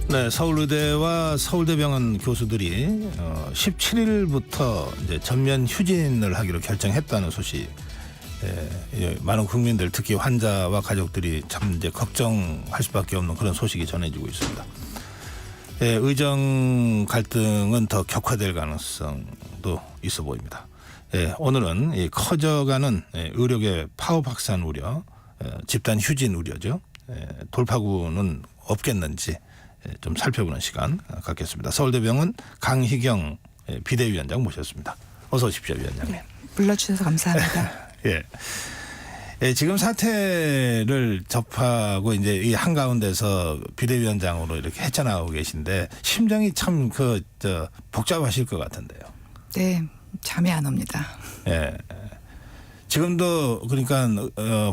네, 서울의대와 서울대병원 교수들이 17일부터 이제 전면 휴진을 하기로 결정했다는 소식. 많은 국민들, 특히 환자와 가족들이 참 이제 걱정할 수밖에 없는 그런 소식이 전해지고 있습니다. 의정 갈등은 더 격화될 가능성도 있어 보입니다. 오늘은 이 커져가는 의료계 파업 확산 우려, 집단 휴진 우려죠. 돌파구는 없겠는지 좀 살펴보는 시간 갖겠습니다. 서울대병원 강희경 비대위원장 모셨습니다. 어서 오십시오, 위원장님. 네, 불러주셔서 감사합니다. 지금 사태를 접하고 이제 이 한가운데서 비대위원장으로 이렇게 헤쳐나가고 계신데 심정이 참 복잡하실 것 같은데요. 네, 잠이 안 옵니다. 지금도 그러니까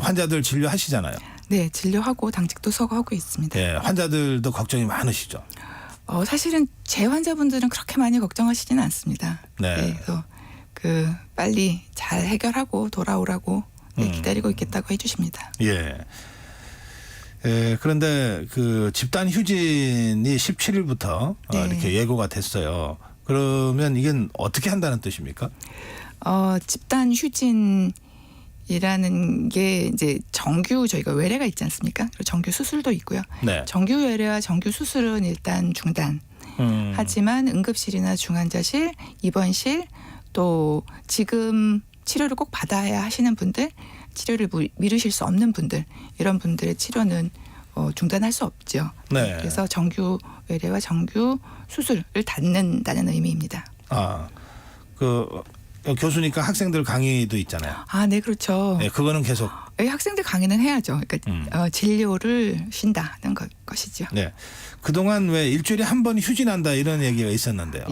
환자들 진료하시잖아요. 네, 진료하고 당직도 서고 하고 있습니다. 환자들도 걱정이 많으시죠. 사실은 제 환자분들은 그렇게 많이 걱정하시지는 않습니다. 네. 그래서 빨리 잘 해결하고 돌아오라고 기다리고 있겠다고 해주십니다. 그런데 그 집단 휴진이 17일부터 네. 이렇게 예고가 됐어요. 그러면 이건 어떻게 한다는 뜻입니까? 집단 휴진이라는 게 이제 정규 저희가 외래가 있지 않습니까? 그리고 정규 수술도 있고요. 네. 정규 외래와 정규 수술은 일단 중단. 하지만 응급실이나 중환자실, 입원실 또 지금 치료를 꼭 받아야 하시는 분들, 치료를 미루실 수 없는 분들, 이런 분들의 치료는 중단할 수 없죠. 네. 그래서 정규 외래와 정규 수술을 닫는다는 의미입니다. 교수니까 학생들 강의도 있잖아요. 네, 그렇죠. 네, 그거는 계속. 학생들 강의는 해야죠. 그러니까 진료를 쉰다는 것이죠. 네. 그동안 왜 일주일에 한 번 휴진한다 이런 얘기가 있었는데요.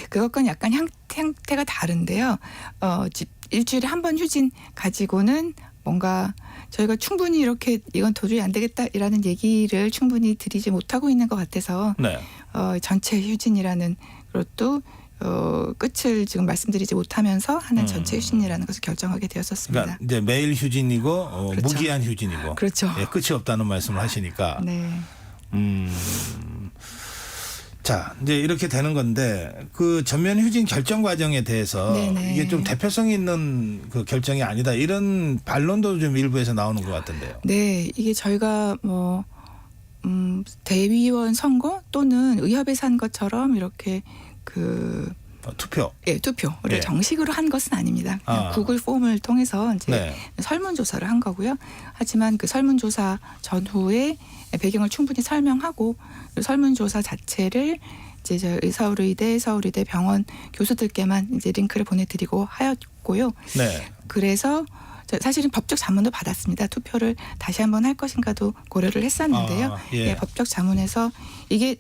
그것과는 약간 형태가 다른데요. 일주일에 한 번 휴진 가지고는 뭔가 저희가 충분히 이렇게 이건 도저히 안 되겠다라는 얘기를 충분히 드리지 못하고 있는 것 같아서 네. 전체 휴진이라는 것도 끝을 지금 말씀드리지 못하면서 하는 전체 휴진이라는 것을 결정하게 되었었습니다. 그러니까 이제 매일 휴진이고 그렇죠. 무기한 휴진이고. 그렇죠. 끝이 없다는 말씀을 하시니까. 네. 자, 이제 이렇게 되는 건데 그 전면 휴진 결정 과정에 대해서 네네. 이게 좀 대표성이 있는 그 결정이 아니다 이런 반론도 좀 일부에서 나오는 것 같은데요. 네, 이게 저희가 대의원 선거 또는 의협에서 한 것처럼 이렇게 투표를 정식으로 한 것은 아닙니다. 그냥 구글 폼을 통해서 이제 설문조사를 한 거고요. 하지만 그 설문조사 전후에 배경을 충분히 설명하고 설문조사 자체를 이제 서울의대 병원 교수들께만 이제 링크를 보내드리고 하였고요. 그래서 사실은 법적 자문도 받았습니다. 투표를 다시 한번 할 것인가도 고려를 했었는데요. 법적 자문에서 이게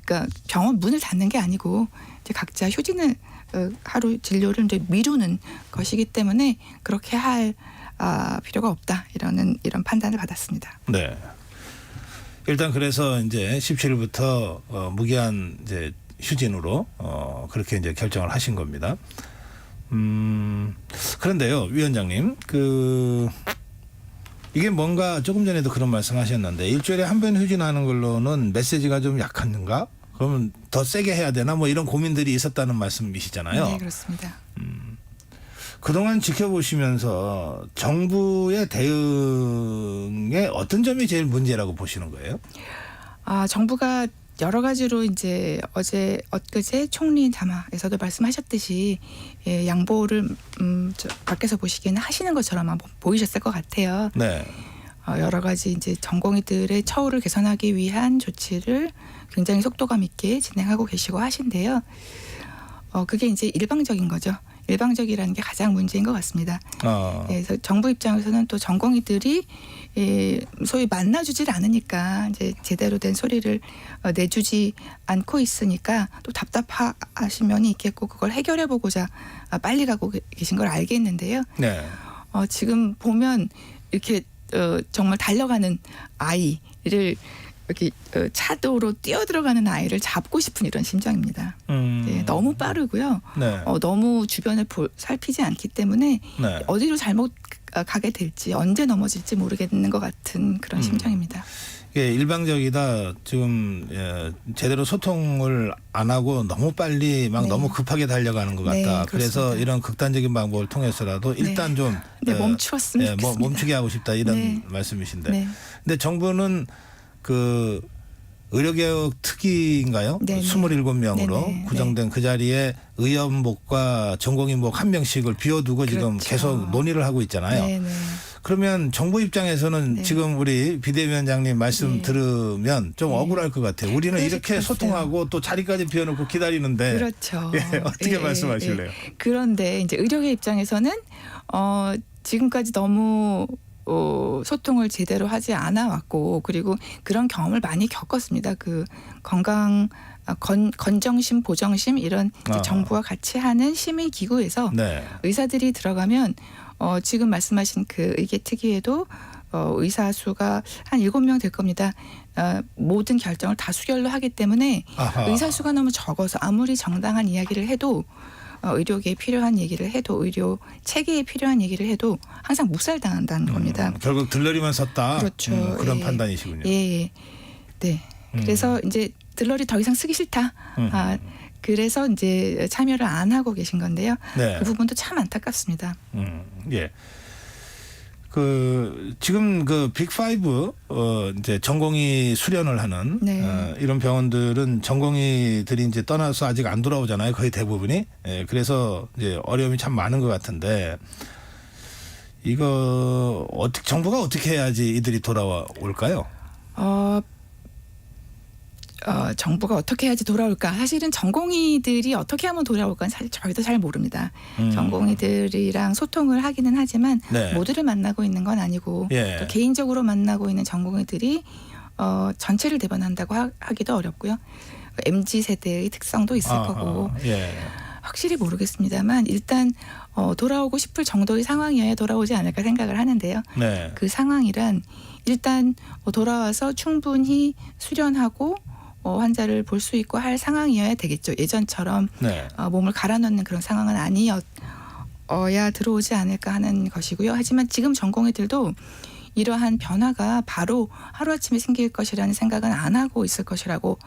그러니까 병원 문을 닫는 게 아니고 이제 각자 휴진을 하루 진료를 이제 미루는 것이기 때문에 그렇게 할 필요가 없다 이런 판단을 받았습니다. 네. 일단 그래서 이제 17일부터 무기한 이제 휴진으로 그렇게 이제 결정을 하신 겁니다. 그런데요, 위원장님, 이게 뭔가 조금 전에도 그런 말씀하셨는데 일주일에 한 번 휴진하는 걸로는 메시지가 좀 약한가? 그러면 더 세게 해야 되나? 뭐 이런 고민들이 있었다는 말씀이시잖아요. 네, 그렇습니다. 그동안 지켜보시면서 정부의 대응에 어떤 점이 제일 문제라고 보시는 거예요? 정부가 여러 가지로 이제 엊그제 총리 담화에서도 말씀하셨듯이 양보를 밖에서 보시기에는 하시는 것처럼 보이셨을 것 같아요. 네. 여러 가지 이제 전공의들의 처우를 개선하기 위한 조치를 굉장히 속도감 있게 진행하고 계시고 하신데요. 그게 이제 일방적인 거죠. 일방적이라는 게 가장 문제인 것 같습니다. 그래서 정부 입장에서는 또 전공의들이 소위 만나주질 않으니까 이제 제대로 된 소리를 내주지 않고 있으니까 또 답답하신 면이 있겠고 그걸 해결해보고자 빨리 가고 계신 걸 알겠는데요. 네. 지금 보면 이렇게 정말 달려가는 아이를 이렇게 차도로 뛰어들어가는 아이를 잡고 싶은 이런 심정입니다. 너무 빠르고요. 너무 주변을 살피지 않기 때문에 어디로 잘못 가게 될지 언제 넘어질지 모르겠는 것 같은 그런 심정입니다. 이게 일방적이다. 지금 제대로 소통을 안 하고 너무 빨리 막 네. 너무 급하게 달려가는 것 같다. 네, 그래서 그렇습니다. 이런 극단적인 방법을 통해서라도 일단 좀 멈추었으면 좋겠습니다. 멈추게 하고 싶다 이런 네. 말씀이신데. 네. 근데 정부는 그 의료개혁 특위인가요? 네네. 27명으로 네네. 구성된 그 자리에 의원목과 전공의목 한 명씩을 비워두고 지금 그렇죠. 계속 논의를 하고 있잖아요. 네네. 그러면 정부 입장에서는 네. 지금 우리 비대위원장님 말씀 네. 들으면 좀 네. 억울할 것 같아요. 우리는 그러실 이렇게 것 소통하고 또 자리까지 비워놓고 기다리는데 그렇죠. 예, 어떻게 말씀하실래요? 그런데 이제 의료계 입장에서는 지금까지 너무 소통을 제대로 하지 않아 왔고 그리고 그런 경험을 많이 겪었습니다. 그 건정심, 보정심 이런 이제 정부와 같이 하는 심의 기구에서 네. 의사들이 들어가면 지금 말씀하신 그 의계특위에도 의사 수가 한 7명 될 겁니다. 모든 결정을 다 수결로 하기 때문에 아하. 의사 수가 너무 적어서 아무리 정당한 이야기를 해도 의료계에 필요한 얘기를 해도 의료 체계에 필요한 얘기를 해도 항상 묵살당한다는 겁니다. 결국 들러리만 섰다. 그렇죠. 그런 예. 판단이시군요. 예. 네. 그래서 이제 들러리 더 이상 쓰기 싫다. 그래서 이제 참여를 안 하고 계신 건데요. 네. 그 부분도 참 안타깝습니다. 예. 그 지금 그 빅5 이제 전공의 수련을 하는 네. 이런 병원들은 전공의들이 이제 떠나서 아직 안 돌아오잖아요. 거의 대부분이. 예, 그래서 이제 어려움이 참 많은 것 같은데 이거 정부가 어떻게 해야지 이들이 돌아올까요? 정부가 어떻게 해야지 돌아올까? 사실은 전공의들이 어떻게 하면 돌아올까? 사실 저희도 잘 모릅니다. 전공의들이랑 소통을 하기는 하지만 네. 모두를 만나고 있는 건 아니고 예. 또 개인적으로 만나고 있는 전공의들이 전체를 대변한다고 하기도 어렵고요. MZ 세대의 특성도 있을 거고 예. 확실히 모르겠습니다만 일단 돌아오고 싶을 정도의 상황이어야 돌아오지 않을까 생각을 하는데요. 네. 그 상황이란 일단 돌아와서 충분히 수련하고 환자를 볼 수 있고 할 상황이어야 되겠죠. 예전처럼 네. 몸을 갈아 넣는 그런 상황은 아니어야 들어오지 않을까 하는 것이고요. 하지만 지금 전공의들도 이러한 변화가 바로 하루아침에 생길 것이라는 생각은 안 하고 있을 것이라고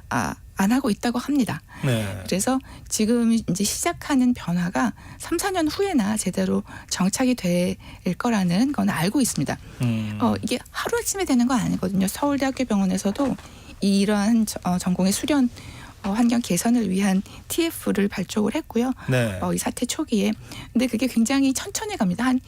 안 하고 있다고 합니다. 네. 그래서 지금 이제 시작하는 변화가 3, 4년 후에나 제대로 정착이 될 거라는 건 알고 있습니다. 이게 하루아침에 되는 건 아니거든요. 서울대학교 병원에서도 이러한 전공의 수련 환경 개선을 위한 TF를 발족을 했고요. 네. 이 사태 초기에. 근데 그게 굉장히 천천히 갑니다. 한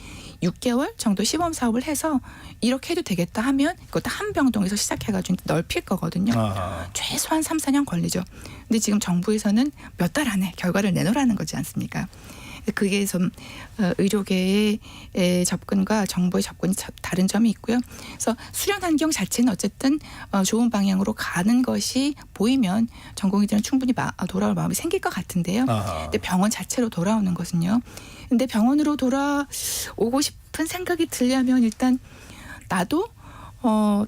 6개월 정도 시범 사업을 해서 이렇게 해도 되겠다 하면 그것도 한 병동에서 시작해가지고 넓힐 거거든요. 아하. 최소한 3, 4년 걸리죠. 근데 지금 정부에서는 몇 달 안에 결과를 내놓으라는 거지 않습니까? 그게 좀 의료계의 접근과 정부의 접근이 다른 점이 있고요. 그래서 수련 환경 자체는 어쨌든 좋은 방향으로 가는 것이 보이면 전공의들은 충분히 돌아올 마음이 생길 것 같은데요. 아하. 근데 병원 자체로 돌아오는 것은요. 근데 병원으로 돌아오고 싶은 생각이 들려면 일단 나도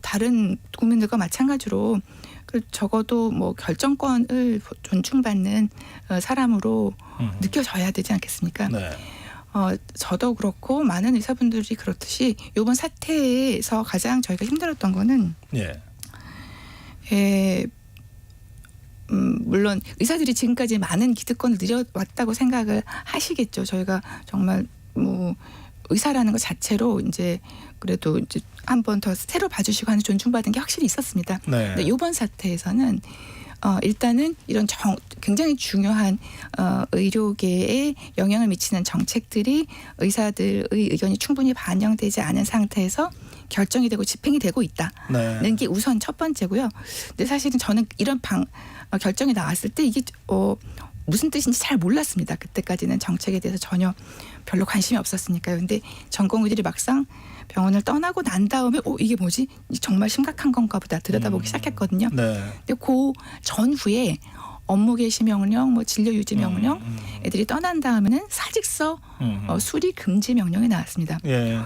다른 국민들과 마찬가지로 적어도 뭐 결정권을 존중받는 사람으로 느껴져야 되지 않겠습니까? 네. 저도 그렇고 많은 의사분들이 그렇듯이 이번 사태에서 가장 저희가 힘들었던 거는 물론 의사들이 지금까지 많은 기득권을 누려왔다고 생각을 하시겠죠. 저희가 정말 뭐 의사라는 것 자체로 이제 그래도 이제 한 번 더 새로 봐주시고 하는 존중받은 게 확실히 있었습니다. 네. 근데 이번 사태에서는 일단은 이런 굉장히 중요한 의료계에 영향을 미치는 정책들이 의사들의 의견이 충분히 반영되지 않은 상태에서 결정이 되고 집행이 되고 있다는 네. 게 우선 첫 번째고요. 근데 사실은 저는 이런 결정이 나왔을 때 이게 무슨 뜻인지 잘 몰랐습니다. 그때까지는 정책에 대해서 전혀 별로 관심이 없었으니까요. 근데 전공의들이 막상 병원을 떠나고 난 다음에 이게 뭐지? 정말 심각한 건가 보다 들여다보기 시작했거든요. 네. 근데 그 전후에 업무 개시 명령, 뭐 진료 유지 명령 애들이 떠난 다음에는 사직서 수리 금지 명령이 나왔습니다. 예.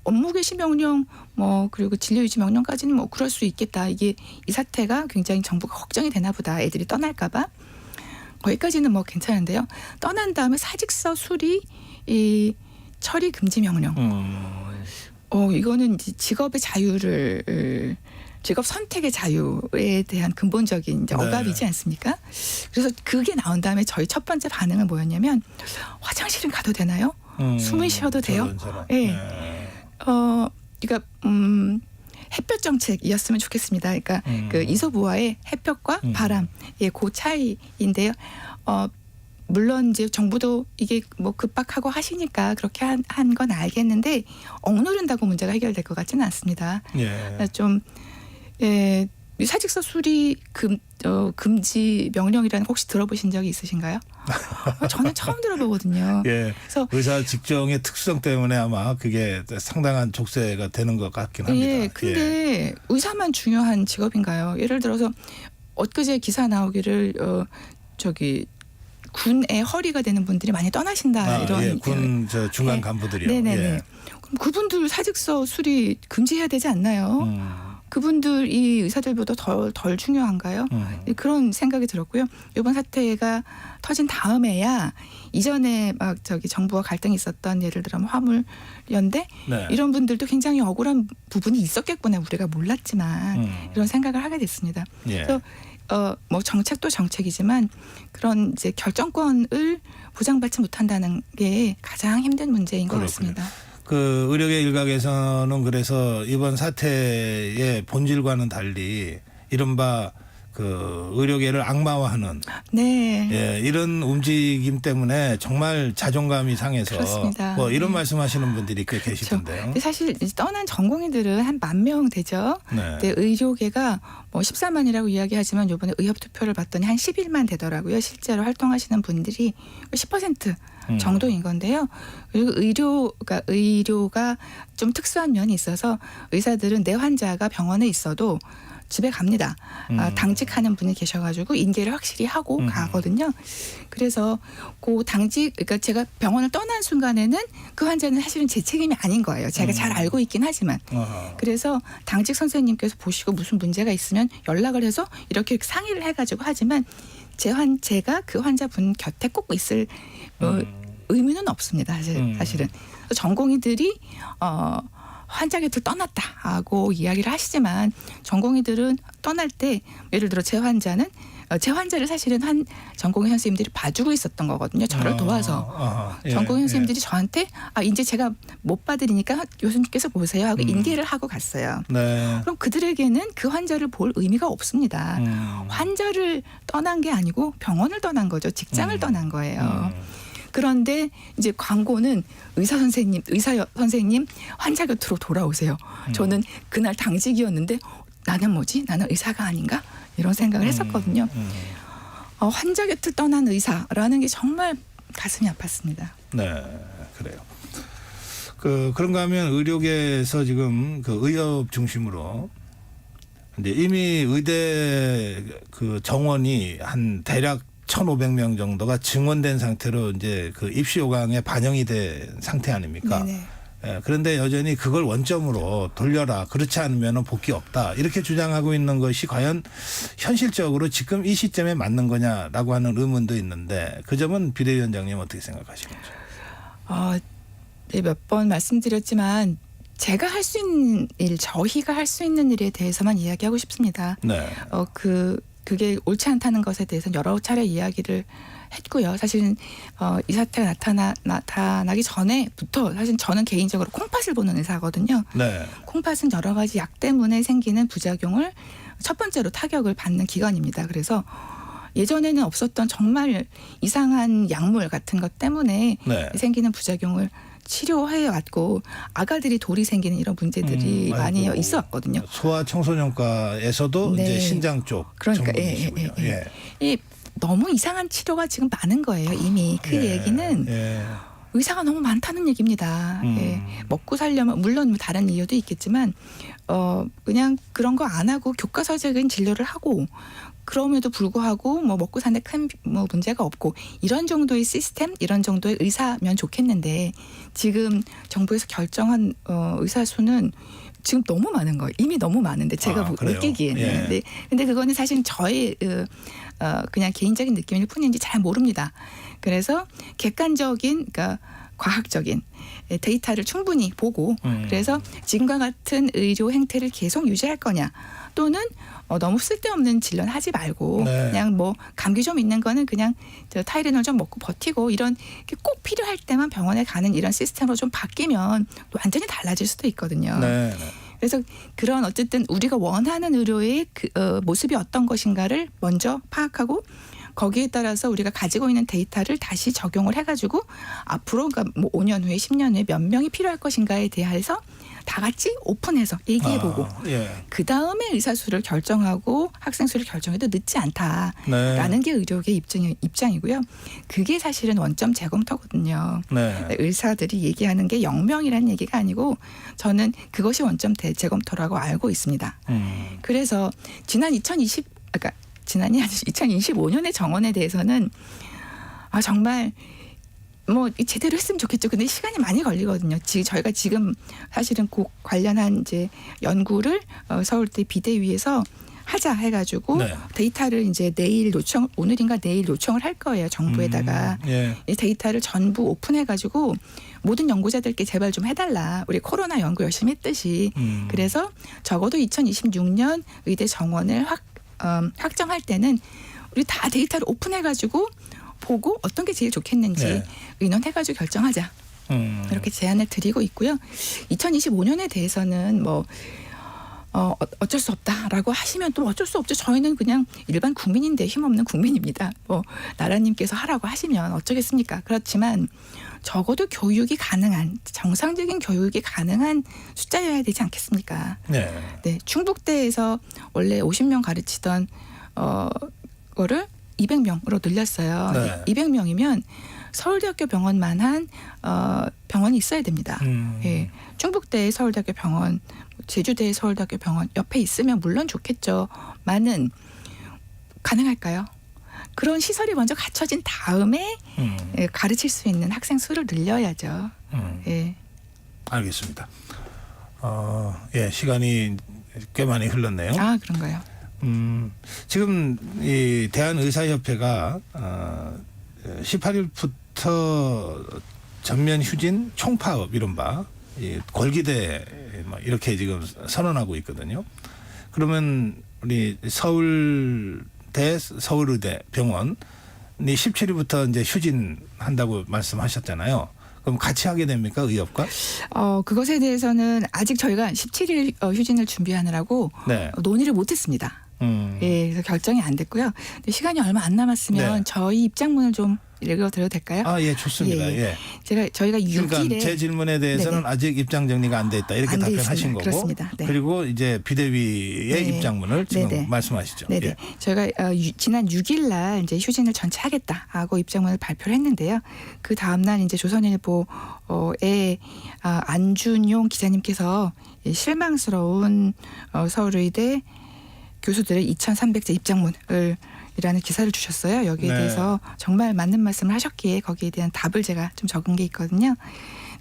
업무 개시 명령 뭐 그리고 진료 유지 명령까지는 뭐 그럴 수 있겠다. 이게 이 사태가 굉장히 정부가 걱정이 되나 보다. 애들이 떠날까 봐. 거기까지는 뭐 괜찮은데요. 떠난 다음에 사직서 수리 처리 금지 명령. 이거는 이제 직업의 자유를 직업 선택의 자유에 대한 근본적인 이제 네. 억압이지 않습니까? 그래서 그게 나온 다음에 저희 첫 번째 반응은 뭐였냐면 화장실은 가도 되나요? 숨을 쉬어도 돼요? 예. 그러니까 햇볕 정책이었으면 좋겠습니다. 그러니까 그 이소부화의 햇볕과 바람, 예, 그 차이인데요. 물론 이제 정부도 이게 뭐 급박하고 하시니까 그렇게 한 건 알겠는데 억누른다고 문제가 해결될 것 같지는 않습니다. 예. 좀 예, 사직서 수리 금지 명령이라는 거 혹시 들어보신 적이 있으신가요? 저는 처음 들어보거든요. 예. 그래서 의사 직종의 특성 때문에 아마 그게 상당한 족쇄가 되는 것 같긴 합니다. 예, 근데 의사만 중요한 직업인가요? 예를 들어서 엊그제 기사 나오기를 군의 허리가 되는 분들이 많이 떠나신다 이런 예, 군 저 중간 간부들이요. 네네네. 예. 그럼 그분들 사직서 수리 금지해야 되지 않나요? 그분들 이 의사들보다 덜 중요한가요? 그런 생각이 들었고요. 이번 사태가 터진 다음에야 이전에 막 정부와 갈등이 있었던 예를 들어 화물연대 네. 이런 분들도 굉장히 억울한 부분이 있었겠구나 우리가 몰랐지만 이런 생각을 하게 됐습니다. 예. 그래서 뭐 정책도 정책이지만 그런 이제 결정권을 보장받지 못한다는 게 가장 힘든 문제인 것 그렇군요. 같습니다. 그 의료계 일각에서는 그래서 이번 사태의 본질과는 달리 이른바 그 의료계를 악마화하는 네. 예, 이런 움직임 때문에 정말 자존감이 상해서 그렇습니다. 뭐 이런 말씀하시는 분들이 꽤 계시던데요. 근데 사실 이제 떠난 전공의들은 한 10,000명 되죠. 네. 근데 의료계가 뭐 14만이라고 이야기하지만 이번에 의협 투표를 봤더니 한 11만 되더라고요. 실제로 활동하시는 분들이 10% 정도인 건데요. 그리고 의료가 좀 특수한 면이 있어서 의사들은 내 환자가 병원에 있어도 집에 갑니다. 당직하는 분이 계셔가지고 인계를 확실히 하고 가거든요. 그래서 그 그러니까 제가 병원을 떠난 순간에는 그 환자는 사실은 제 책임이 아닌 거예요. 제가 잘 알고 있긴 하지만. 그래서 당직 선생님께서 보시고 무슨 문제가 있으면 연락을 해서 이렇게 상의를 해가지고 하지만 제가 그 환자분 곁에 꼭 있을 의무는 없습니다. 사실은. 전공의들이 환자 곁을 떠났다고 이야기를 하시지만 전공의들은 떠날 때 예를 들어 제 환자를 사실은 전공의 선생님들이 봐주고 있었던 거거든요. 저를 도와서. 전공의 선생님들이 저한테 이제 제가 못 받으니까 교수님께서 보세요 하고 인계를 하고 갔어요. 네. 그럼 그들에게는 그 환자를 볼 의미가 없습니다. 환자를 떠난 게 아니고 병원을 떠난 거죠. 직장을 떠난 거예요. 그런데 이제 광고는 의사 선생님 환자 곁으로 돌아오세요. 저는 그날 당직이었는데 나는 뭐지? 나는 의사가 아닌가? 이런 생각을 했었거든요. 환자 곁을 떠난 의사라는 게 정말 가슴이 아팠습니다. 네, 그래요. 그런가 하면 의료계에서 지금 그 의협 중심으로 이제 이미 의대 그 정원이 한 대략 1,500명 정도가 증원된 상태로 이제 그 입시 요강에 반영이 된 상태 아닙니까? 네네. 예, 그런데 여전히 그걸 원점으로 돌려라. 그렇지 않으면 복귀 없다. 이렇게 주장하고 있는 것이 과연 현실적으로 지금 이 시점에 맞는 거냐라고 하는 의문도 있는데 그 점은 비대위원장님 어떻게 생각하시는지? 네, 몇 번 말씀드렸지만 제가 할 수 있는 일, 저희가 할 수 있는 일에 대해서만 이야기하고 싶습니다. 네. 그게 옳지 않다는 것에 대해서는 여러 차례 이야기를 했고요. 사실은 이 사태가 나타나기 전에부터 사실 저는 개인적으로 콩팥을 보는 의사거든요. 네. 콩팥은 여러 가지 약 때문에 생기는 부작용을 첫 번째로 타격을 받는 기관입니다. 그래서 예전에는 없었던 정말 이상한 약물 같은 것 때문에 네. 생기는 부작용을 치료해 왔고 아가들이 돌이 생기는 이런 문제들이 많이 있어 왔거든요. 소아청소년과에서도 네. 이제 신장 쪽 그러니까 전문이시군요. 이 너무 이상한 치료가 지금 많은 거예요. 이미 그 얘기는 의사가 너무 많다는 얘기입니다. 먹고 살려면 물론 다른 이유도 있겠지만 그냥 그런 거 안 하고 교과서적인 진료를 하고 그럼에도 불구하고 뭐 먹고 사는데 큰 문제가 없고 이런 정도의 시스템, 이런 정도의 의사면 좋겠는데 지금 정부에서 결정한 의사 수는 지금 너무 많은 거예요. 이미 너무 많은데 제가 느끼기에는. 예. 근데 그거는 사실 저의 그냥 개인적인 느낌일 뿐인지 잘 모릅니다. 그래서 객관적인 그러니까 과학적인 데이터를 충분히 보고 그래서 지금과 같은 의료 행태를 계속 유지할 거냐 또는 너무 쓸데없는 진료는 하지 말고 네. 그냥 뭐 감기 좀 있는 거는 그냥 저 타이레놀 좀 먹고 버티고 이런 꼭 필요할 때만 병원에 가는 이런 시스템으로 좀 바뀌면 또 완전히 달라질 수도 있거든요. 네. 그래서 그런 어쨌든 우리가 원하는 의료의 모습이 어떤 것인가를 먼저 파악하고 거기에 따라서 우리가 가지고 있는 데이터를 다시 적용을 해가지고 앞으로 그러니까 뭐 5년 후에 10년 후에 몇 명이 필요할 것인가에 대해서 다 같이 오픈해서 얘기해보고 예. 그 다음에 의사 수를 결정하고 학생 수를 결정해도 늦지 않다라는 게 의료계 입장이고요. 그게 사실은 원점 재검토거든요. 네. 의사들이 얘기하는 게 0명이라는 얘기가 아니고 저는 그것이 원점 재검토라고 알고 있습니다. 그래서 지난이 아니죠 2025년의 정원에 대해서는 정말 뭐 제대로 했으면 좋겠죠. 근데 시간이 많이 걸리거든요. 저희가 지금 사실은 그 관련한 이제 연구를 서울대 비대위에서 하자 해가지고 네. 데이터를 이제 오늘인가 내일 요청을 할 거예요. 정부에다가 예. 이 데이터를 전부 오픈해가지고 모든 연구자들께 제발 좀 해달라. 우리 코로나 연구 열심히 했듯이. 그래서 적어도 2026년 의대 정원을 확정할 때는 우리 다 데이터를 오픈해가지고 보고 어떤 게 제일 좋겠는지 네. 의논해가지고 결정하자. 이렇게 제안을 드리고 있고요. 2025년에 대해서는 뭐 어쩔 수 없다라고 하시면 또 어쩔 수 없죠. 저희는 그냥 일반 국민인데 힘없는 국민입니다. 뭐 나라님께서 하라고 하시면 어쩌겠습니까? 그렇지만 적어도 교육이 가능한 정상적인 교육이 가능한 숫자여야 되지 않겠습니까? 네. 네, 충북대에서 원래 50명 가르치던 거를 200명으로 늘렸어요. 네. 200명이면 서울대학교 병원만한 병원이 있어야 됩니다. 예, 충북대의 서울대학교 병원, 제주대의 서울대학교 병원 옆에 있으면 물론 좋겠죠.만은 가능할까요? 그런 시설이 먼저 갖춰진 다음에 가르칠 수 있는 학생 수를 늘려야죠. 예. 알겠습니다. 예, 시간이 꽤 많이 흘렀네요. 그런가요? 지금 이 대한의사협회가 18일부터 전면 휴진 총파업 이른바 골기대 이렇게 지금 선언하고 있거든요. 그러면 우리 서울의대 병원이 17일부터 이제 휴진한다고 말씀하셨잖아요. 그럼 같이 하게 됩니까, 의협과? 그것에 대해서는 아직 저희가 17일 휴진을 준비하느라고 네. 논의를 못했습니다. 예, 그래서 결정이 안 됐고요. 근데 시간이 얼마 안 남았으면 네. 저희 입장문을 좀 읽어드려도 될까요? 예, 좋습니다. 예. 저희가 6일에 그러니까 제 질문에 대해서는 네네. 아직 입장 정리가 안 돼 있다 이렇게 안 돼 답변하신 있습니다. 거고, 그렇습니다. 네. 그리고 이제 비대위의 네. 입장문을 지금 네네. 말씀하시죠. 네네. 예. 저희가 지난 6일 날 이제 휴진을 전체 하겠다하고 입장문을 발표를 했는데요. 그 다음 날 이제 조선일보에 안준용 기자님께서 실망스러운 서울의대 교수들의 2,300자 입장문을 이라는 기사를 주셨어요. 여기에 네. 대해서 정말 맞는 말씀을 하셨기에 거기에 대한 답을 제가 좀 적은 게 있거든요.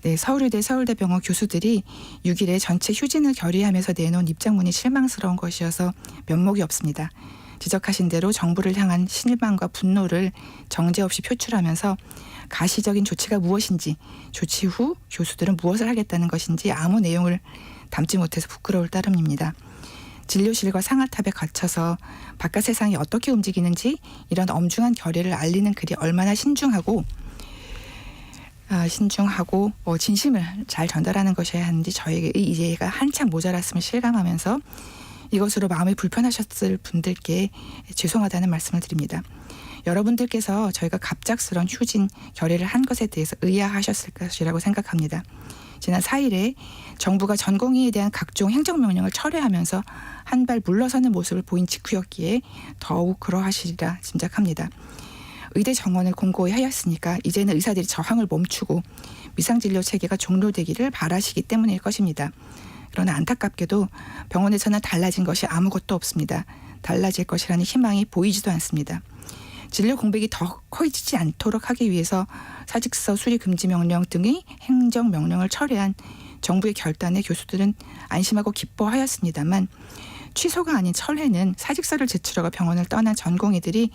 네, 서울의대 서울대병원 교수들이 6일에 전체 휴진을 결의하면서 내놓은 입장문이 실망스러운 것이어서 면목이 없습니다. 지적하신 대로 정부를 향한 실망과 분노를 정제 없이 표출하면서 가시적인 조치가 무엇인지, 조치 후 교수들은 무엇을 하겠다는 것인지 아무 내용을 담지 못해서 부끄러울 따름입니다. 진료실과 상하탑에 갇혀서 바깥 세상이 어떻게 움직이는지 이런 엄중한 결의를 알리는 글이 얼마나 신중하고 진심을 잘 전달하는 것이어야 하는지 저에게 이해가 한참 모자랐음을 실감하면서 이것으로 마음이 불편하셨을 분들께 죄송하다는 말씀을 드립니다. 여러분들께서 저희가 갑작스런 휴진 결의를 한 것에 대해서 의아하셨을 것이라고 생각합니다. 지난 4일에 정부가 전공의에 대한 각종 행정명령을 철회하면서 한 발 물러서는 모습을 보인 직후였기에 더욱 그러하시리라 짐작합니다. 의대 정원을 공고히 하였으니까 이제는 의사들이 저항을 멈추고 미상진료 체계가 종료되기를 바라시기 때문일 것입니다. 그러나 안타깝게도 병원에서는 달라진 것이 아무것도 없습니다. 달라질 것이라는 희망이 보이지도 않습니다. 진료 공백이 더 커지지 않도록 하기 위해서 사직서 수리 금지 명령 등의 행정 명령을 철회한 정부의 결단에 교수들은 안심하고 기뻐하였습니다만 취소가 아닌 철회는 사직서를 제출하고 병원을 떠난 전공의들이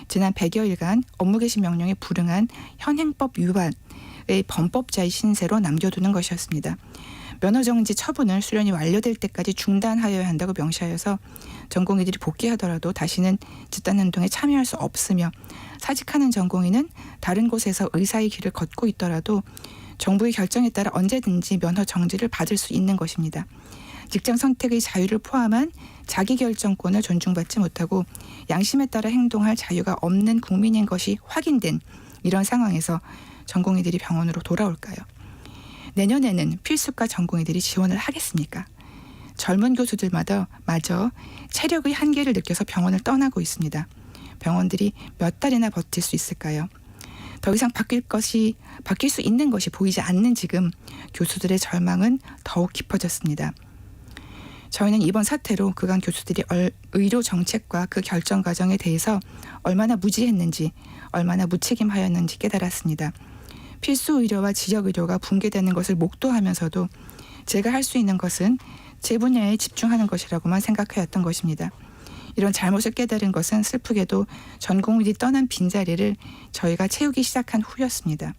지난 100여일간 업무 개시 명령에 불응한 현행법 위반의 범법자의 신세로 남겨두는 것이었습니다. 면허정지 처분을 수련이 완료될 때까지 중단하여야 한다고 명시하여서 전공의들이 복귀하더라도 다시는 집단운동에 참여할 수 없으며 사직하는 전공의는 다른 곳에서 의사의 길을 걷고 있더라도 정부의 결정에 따라 언제든지 면허 정지를 받을 수 있는 것입니다. 직장 선택의 자유를 포함한 자기결정권을 존중받지 못하고 양심에 따라 행동할 자유가 없는 국민인 것이 확인된 이런 상황에서 전공의들이 병원으로 돌아올까요? 내년에는 필수과 전공의들이 지원을 하겠습니까? 젊은 교수들마다 마저 체력의 한계를 느껴서 병원을 떠나고 있습니다. 병원들이 몇 달이나 버틸 수 있을까요? 더 이상 바뀔 수 있는 것이 보이지 않는 지금 교수들의 절망은 더욱 깊어졌습니다. 저희는 이번 사태로 그간 교수들이 의료 정책과 그 결정 과정에 대해서 얼마나 무지했는지, 얼마나 무책임하였는지 깨달았습니다. 필수 의료와 지역 의료가 붕괴되는 것을 목도하면서도 제가 할 수 있는 것은 제 분야에 집중하는 것이라고만 생각하였던 것입니다. 이런 잘못을 깨달은 것은 슬프게도 전공의들이 떠난 빈자리를 저희가 채우기 시작한 후였습니다.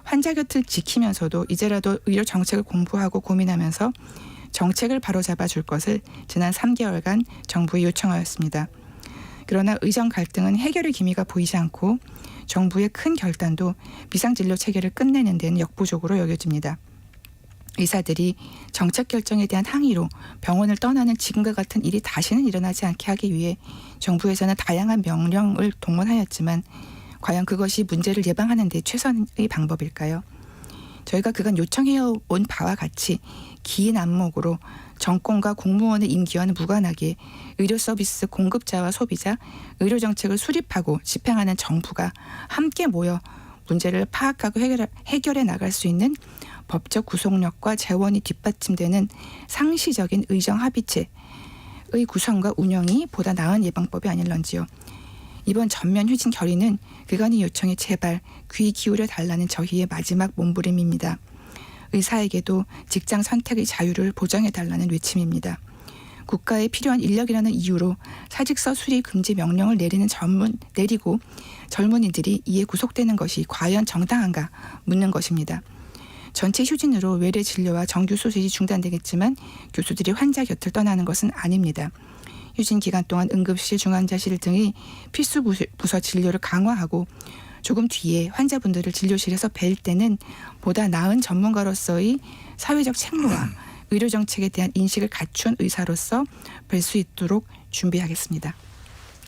환자 곁을 지키면서도 이제라도 의료 정책을 공부하고 고민하면서 정책을 바로잡아 줄 것을 지난 3개월간 정부에 요청하였습니다. 그러나 의정 갈등은 해결의 기미가 보이지 않고 정부의 큰 결단도 비상진료 체계를 끝내는 데는 역부족으로 여겨집니다. 의사들이 정책 결정에 대한 항의로 병원을 떠나는 지금과 같은 일이 다시는 일어나지 않게 하기 위해 정부에서는 다양한 명령을 동원하였지만 과연 그것이 문제를 예방하는 데 최선의 방법일까요? 저희가 그간 요청해온 바와 같이 긴 안목으로 정권과 공무원의 임기와는 무관하게 의료 서비스 공급자와 소비자, 의료 정책을 수립하고 집행하는 정부가 함께 모여 문제를 파악하고 해결해 나갈 수 있는 법적 구속력과 재원이 뒷받침되는 상시적인 의정 합의체의 구성과 운영이 보다 나은 예방법이 아닐런지요. 이번 전면 휴진 결의는 그간의 요청에 제발 귀 기울여 달라는 저희의 마지막 몸부림입니다. 의사에게도 직장 선택의 자유를 보장해 달라는 외침입니다. 국가에 필요한 인력이라는 이유로 사직서 수립 금지 명령을 내리고 젊은이들이 이에 구속되는 것이 과연 정당한가 묻는 것입니다. 전체 휴진으로 외래 진료와 정규 수술이 중단되겠지만 교수들이 환자 곁을 떠나는 것은 아닙니다. 휴진 기간 동안 응급실, 중환자실 등의 필수 부서 진료를 강화하고 조금 뒤에 환자분들을 진료실에서 뵐 때는 보다 나은 전문가로서의 사회적 책무와 의료 정책에 대한 인식을 갖춘 의사로서 뵐 수 있도록 준비하겠습니다.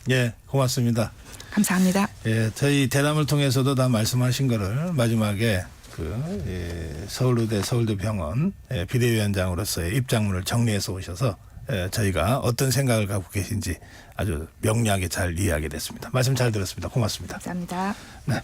예, 고맙습니다. 감사합니다. 예, 저희 대담을 통해서도 다 말씀하신 거를 마지막에 서울의대 서울대병원 비대위원장으로서의 입장문을 정리해서 오셔서 저희가 어떤 생각을 갖고 계신지 아주 명료하게 잘 이해하게 됐습니다. 말씀 잘 들었습니다. 고맙습니다. 감사합니다. 네.